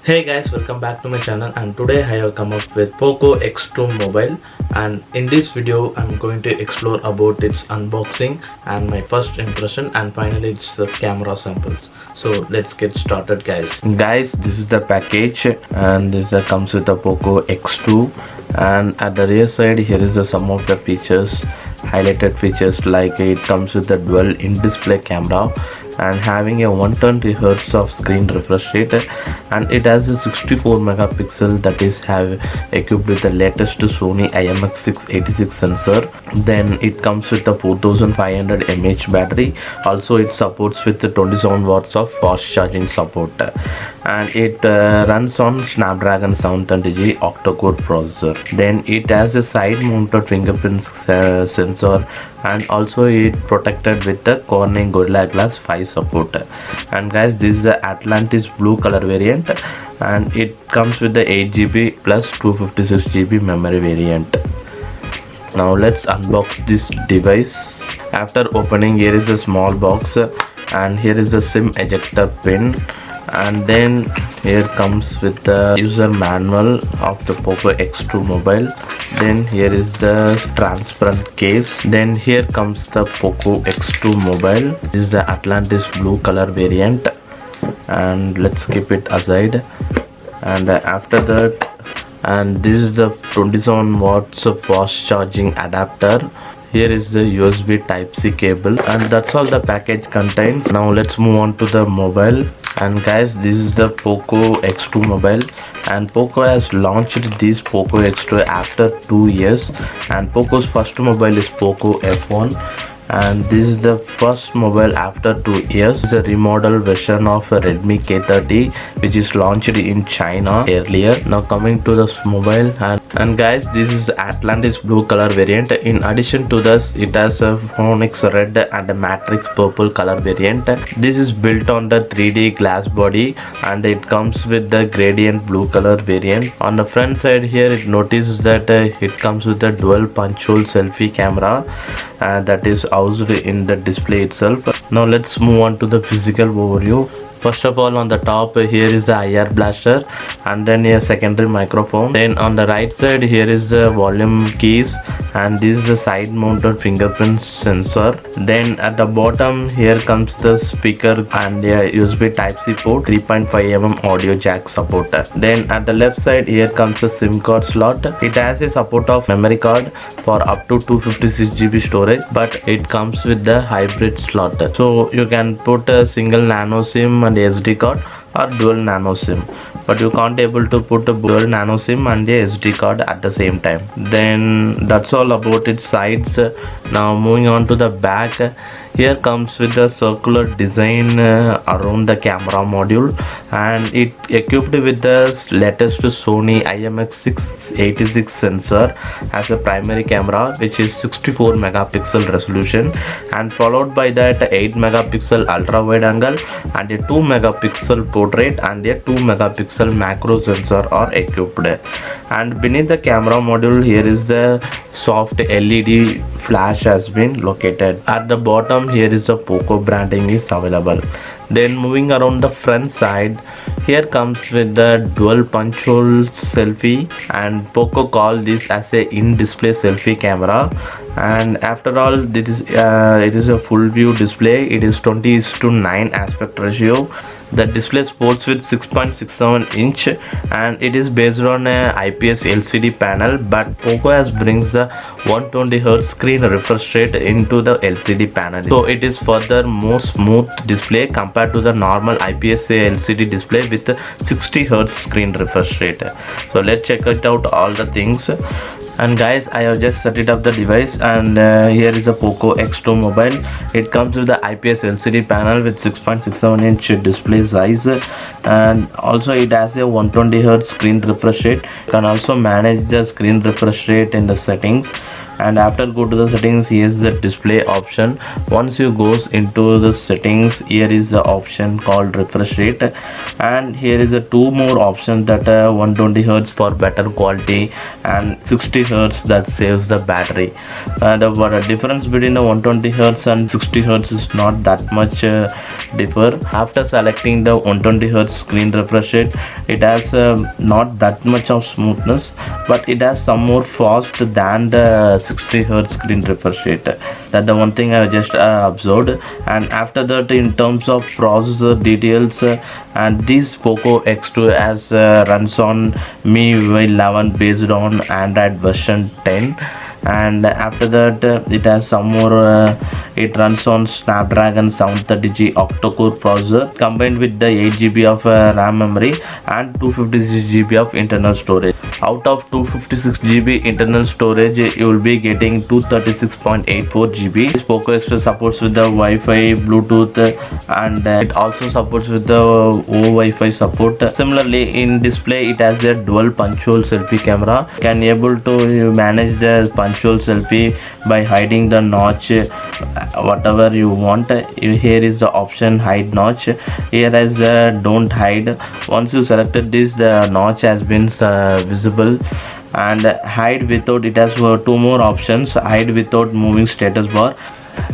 Hey guys, welcome back to my channel, and today I have come up with POCO X2 mobile, and in this video I'm going to explore about its unboxing and my first impression, and finally its camera samples. So let's get started guys. This is the package, and this comes with the POCO X2, and at the rear side here is some of the features, highlighted features, like it comes with the dual in-display camera and having a 120 Hz of screen refresh rate, and it has a 64 megapixel that is equipped with the latest Sony IMX686 sensor. Then it comes with a 4500 mAh battery. Also it supports with the 27 watts of fast charging support, and it runs on Snapdragon 730G octa-core processor. Then it has a side mounted fingerprint sensor, and also it protected with the Corning Gorilla Glass 5 support. And guys, this is the Atlantis blue color variant, and it comes with the 8GB plus 256GB memory variant. Now let's unbox this device. After opening, here is a small box, and here is the SIM ejector pin, and then here comes with the user manual of the POCO X2 mobile. Then here is the transparent case. Then here comes the POCO X2 mobile. This is the Atlantis blue color variant, and let's keep it aside. And after that, and this is the 27 watts of fast charging adapter. Here is the USB Type-C cable, and that's all the package contains. Now let's move on to the mobile. And guys, this is the POCO X2 mobile, and POCO has launched this POCO X2 after 2 years, and POCO's first mobile is POCO F1, and this is the first mobile after 2 years. It's a remodeled version of a Redmi K30 which is launched in China earlier. Now coming to this mobile, and guys, this is Atlantis blue color variant. In addition to this, it has a Phoenix red and a Matrix purple color variant. This is built on the 3D glass body, and it comes with the gradient blue color variant. On the front side here, it notices that it comes with a dual punch hole selfie camera that is housed in the display itself. Now let's move on to the physical overview. First of all, on the top here is the IR blaster, and then a secondary microphone. Then on the right side here is the volume keys, and this is the side mounted fingerprint sensor. Then at the bottom here comes the speaker and a USB Type-C port, 3.5mm audio jack support. Then at the left side here comes the SIM card slot. It has a support of memory card for up to 256GB storage, but it comes with the hybrid slot, so you can put a single nano SIM and SD card or dual nano SIM, but you can't able to put a dual nano SIM and a SD card at the same time. Then that's all about its sides. Now moving on to the back, here comes with the circular design around the camera module, and it equipped with the latest Sony IMX686 sensor as a primary camera, which is 64 megapixel resolution, and followed by that 8 megapixel ultra wide angle and a 2 megapixel portrait and a 2 megapixel macro sensor are equipped. And beneath the camera module, here is the soft LED flash has been located. At the bottom here is the POCO branding is available. Then moving around the front side, here comes with the dual punch hole selfie, and POCO call this as a in-display selfie camera. And after all, it is a full view display. It is 20:9 aspect ratio. The display sports with 6.67 inch, and it is based on a IPS LCD panel, but POCO has brings the 120 Hz screen refresh rate into the LCD panel, so it is further more smooth display compared to the normal IPS LCD display with 60 Hz screen refresh rate. So let's check it out all the things. And guys, I have just set it up the device, and here is the POCO X2 mobile. It comes with the IPS LCD panel with 6.67 inch display size, and also it has a 120 Hz screen refresh rate. You can also manage the screen refresh rate in the settings. and after go to the settings, here is the display option. Once you goes into the settings, here is the option called refresh rate, and here is a two more options that 120 Hz for better quality and 60 Hz that saves the battery. The difference between the 120 Hz and 60 Hz is not that much differ. After selecting the 120 Hz screen refresh rate, it has not that much of smoothness, but it has some more fast than the 60 Hz screen refresh rate. That's the one thing I just observed. And after that, in terms of processor details, and this POCO X2 as runs on MIUI 11 based on Android version 10. And after that, it has some more it runs on Snapdragon 730G octa-core processor combined with the 8 GB of RAM memory and 256 GB of internal storage. Out of 256 GB internal storage, you will be getting 236.84 GB. This POCO X2 supports with the Wi-Fi, Bluetooth, and it also supports with the Wi-Fi support. Similarly, in display, it has a dual punch-hole selfie camera. You can able to manage the punch-hole selfie by hiding the notch, whatever you want. Here is the option hide notch. Here is don't hide. Once you selected this, the notch has been visible. And hide without, it has two more options: hide without moving status bar.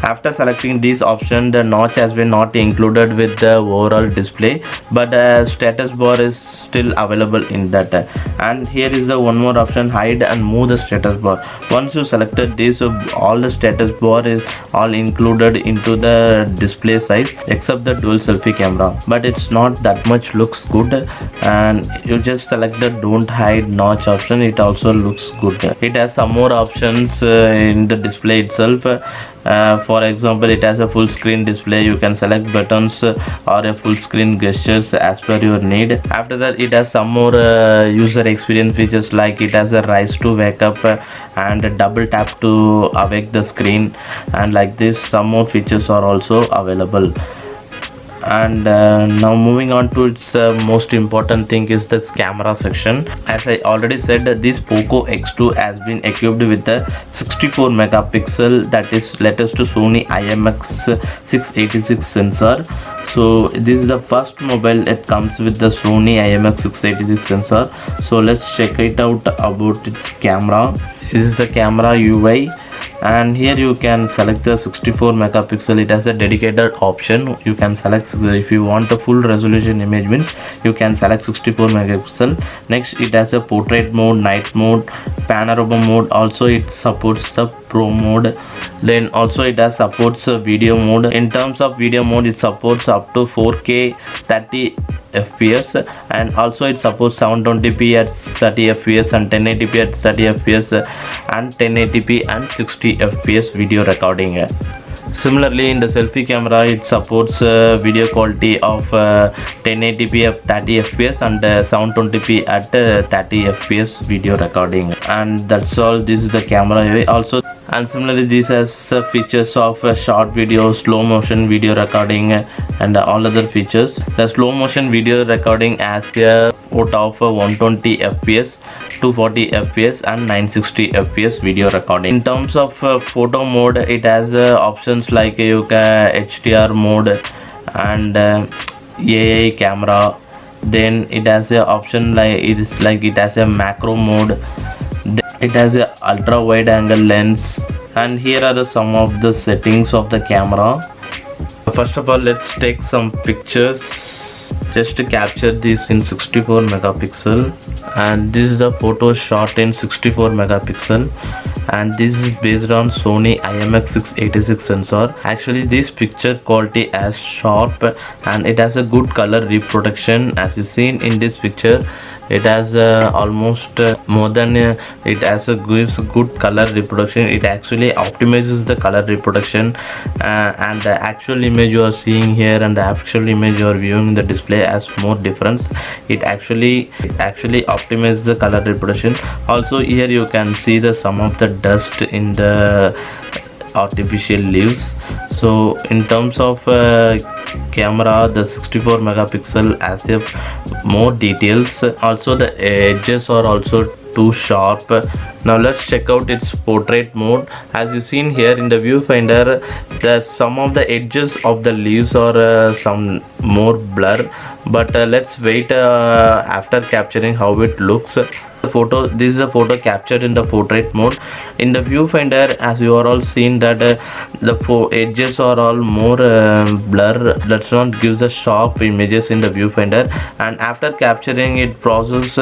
After selecting this option, the notch has been not included with the overall display, but status bar is still available in that. And here is the one more option: hide and move the status bar. Once you selected this, all the status bar is all included into the display size except the dual selfie camera, but it's not that much looks good. And you just select the don't hide notch option, it also looks good. It has some more options in the display itself. For example, it has a full screen display. You can select buttons or a full screen gestures as per your need. After that, it has some more user experience features, like it has a rise to wake up and a double tap to awake the screen, and like this some more features are also available. And now moving on to its most important thing is this camera section. As I already said, this POCO X2 has been equipped with a 64 megapixel, that is latest to Sony IMX686 sensor. So this is the first mobile that comes with the Sony IMX686 sensor. So let's check it out about its camera. This is the camera UI, and here you can select the 64 megapixel. It has a dedicated option. You can select, if you want the full resolution image means you can select 64 megapixel. Next, it has a portrait mode, night mode, panorama mode. Also it supports the pro mode. Then also it has supports video mode. In terms of video mode, it supports up to 4K 30 FPS, and also it supports 720p at 30 FPS and 1080p at 30 FPS and 1080p and 60 FPS video recording. Similarly, in the selfie camera, it supports video quality of 1080p at 30 fps and 720p at 30 fps video recording. And that's all. This is the camera also. And similarly, this has features of short video, slow motion video recording, and all other features. The slow motion video recording has a out of 120 fps, 240 fps and 960 fps video recording. In terms of photo mode, it has options like you can HDR mode and AI camera. Then it has a option like it has a macro mode. It has a ultra wide angle lens, and here are some of the settings of the camera. First of all, let's take some pictures just to capture this in 64 megapixel, and this is the photo shot in 64 megapixel, and this is based on Sony IMX686 sensor. Actually, this picture quality is sharp and it has a good color reproduction. As you seen in this picture, it has almost more than it has gives good color reproduction. It actually optimizes the color reproduction, and the actual image you are seeing here and the actual image you are viewing in the display has more difference. It actually optimizes the color reproduction. Also, here you can see the some of the dust in the artificial leaves. So in terms of camera, the 64 megapixel has more details. Also the edges are also too sharp. Now let's check out its portrait mode. As you seen here in the viewfinder, some of the edges of the leaves are some more blur, but let's wait after capturing how it looks. This is a photo captured in the portrait mode. In the viewfinder, as you are all seen that the edges are all more blur. Let's not give the sharp images in the viewfinder, and after capturing it process,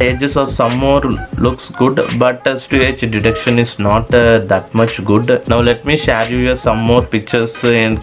edges are some more looks good, but edge detection is not that much good. Now let me share you some more pictures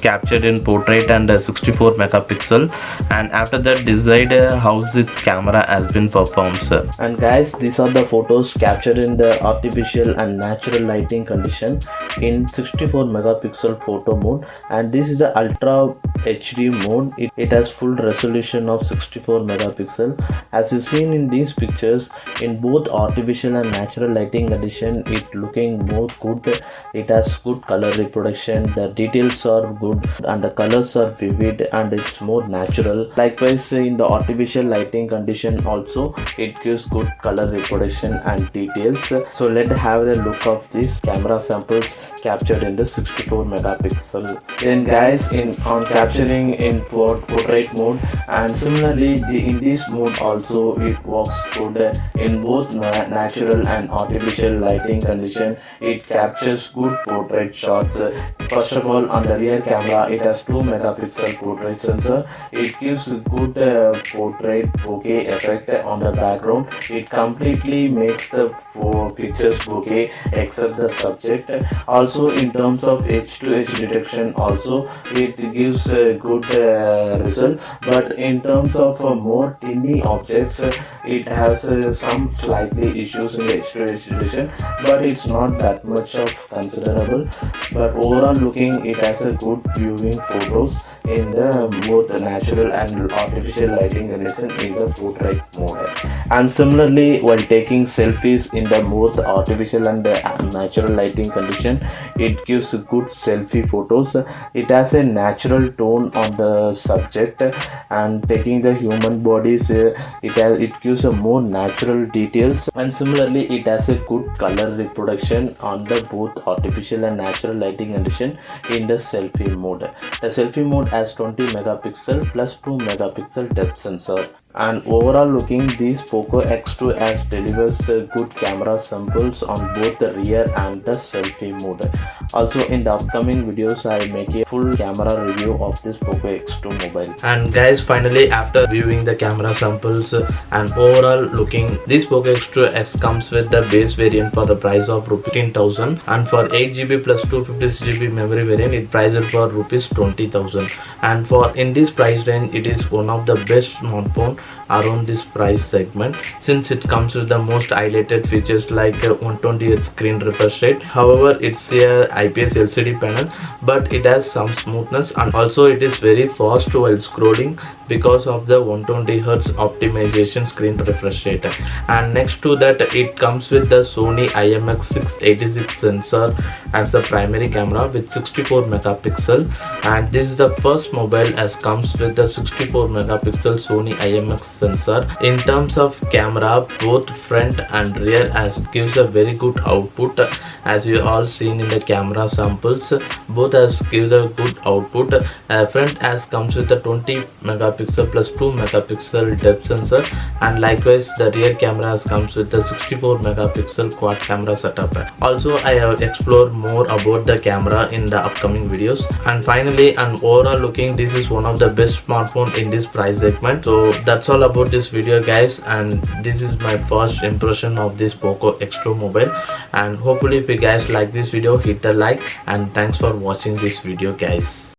captured in portrait and 64 megapixel, and after that decide how this camera has been performed. And guys, these are the photos captured in the artificial and natural lighting condition in 64 megapixel photo mode, and this is the ultra HD mode. It has full resolution of 64 megapixel. As you seen in these pictures, in both artificial and natural lighting condition, it looking more good. It has good color reproduction, the details are good and the colors are vivid and it's more natural. Likewise, in the artificial lighting condition also, it gives good color reproduction and details. So let's have a look of these camera samples captured in the 64 megapixel. Then guys, on capturing in portrait mode, and similarly in this mode also it works good in both natural and artificial lighting condition. It captures good portrait shots. First of all, on the rear camera, it has 2 megapixel portrait sensor. It gives good portrait bokeh effect on the background. It completely makes the pictures bokeh except the subject. Also, in terms of edge to edge detection also, it gives a good result, but in terms of more tiny objects, it has some slightly issues in the edge to edge detection, but it's not that much of considerable. But overall looking, it has a good viewing photos in the both natural and artificial lighting condition in the portrait mode. And similarly, while taking selfies in the both artificial and natural lighting condition, it gives good selfie photos. It has a natural tone on the subject, and taking the human bodies, it gives a more natural details. And similarly, it has a good color reproduction on the both artificial and natural lighting condition in the selfie mode. The selfie mode has 20 megapixel plus 2 megapixel depth sensor. And overall looking, this POCO X2 has delivers good camera samples on both the rear and the selfie mode. Also in the upcoming videos, I make a full camera review of this POCO X2 mobile. And guys, finally after viewing the camera samples and overall looking, this POCO X2 comes with the base variant for the price of rupees 15,000, and for 8GB plus 256GB memory variant it priced for rupees 20,000. And for in this price range, it is one of the best smartphone around this price segment, since it comes with the most highlighted features like 120Hz screen refresh rate. However, it's a IPS LCD panel, but it has some smoothness, and also it is very fast while scrolling because of the 120Hz optimization screen refresh rate. And next to that, it comes with the Sony IMX686 sensor as the primary camera with 64 megapixel, and this is the first mobile as comes with the 64 megapixel Sony IMX sensor. In terms of camera, both front and rear as gives a very good output. As you all seen in the camera samples, both as gives a good output. Front as comes with the 20 megapixel plus 2 megapixel depth sensor, and likewise the rear camera as comes with the 64 megapixel quad camera setup. Also, I have explored more about the camera in the upcoming videos. And finally, and overall looking, this is one of the best smartphone in this price segment. So that's all about this video guys, and this is my first impression of this POCO X2 mobile. And hopefully if you guys like this video, hit a like, and thanks for watching this video guys.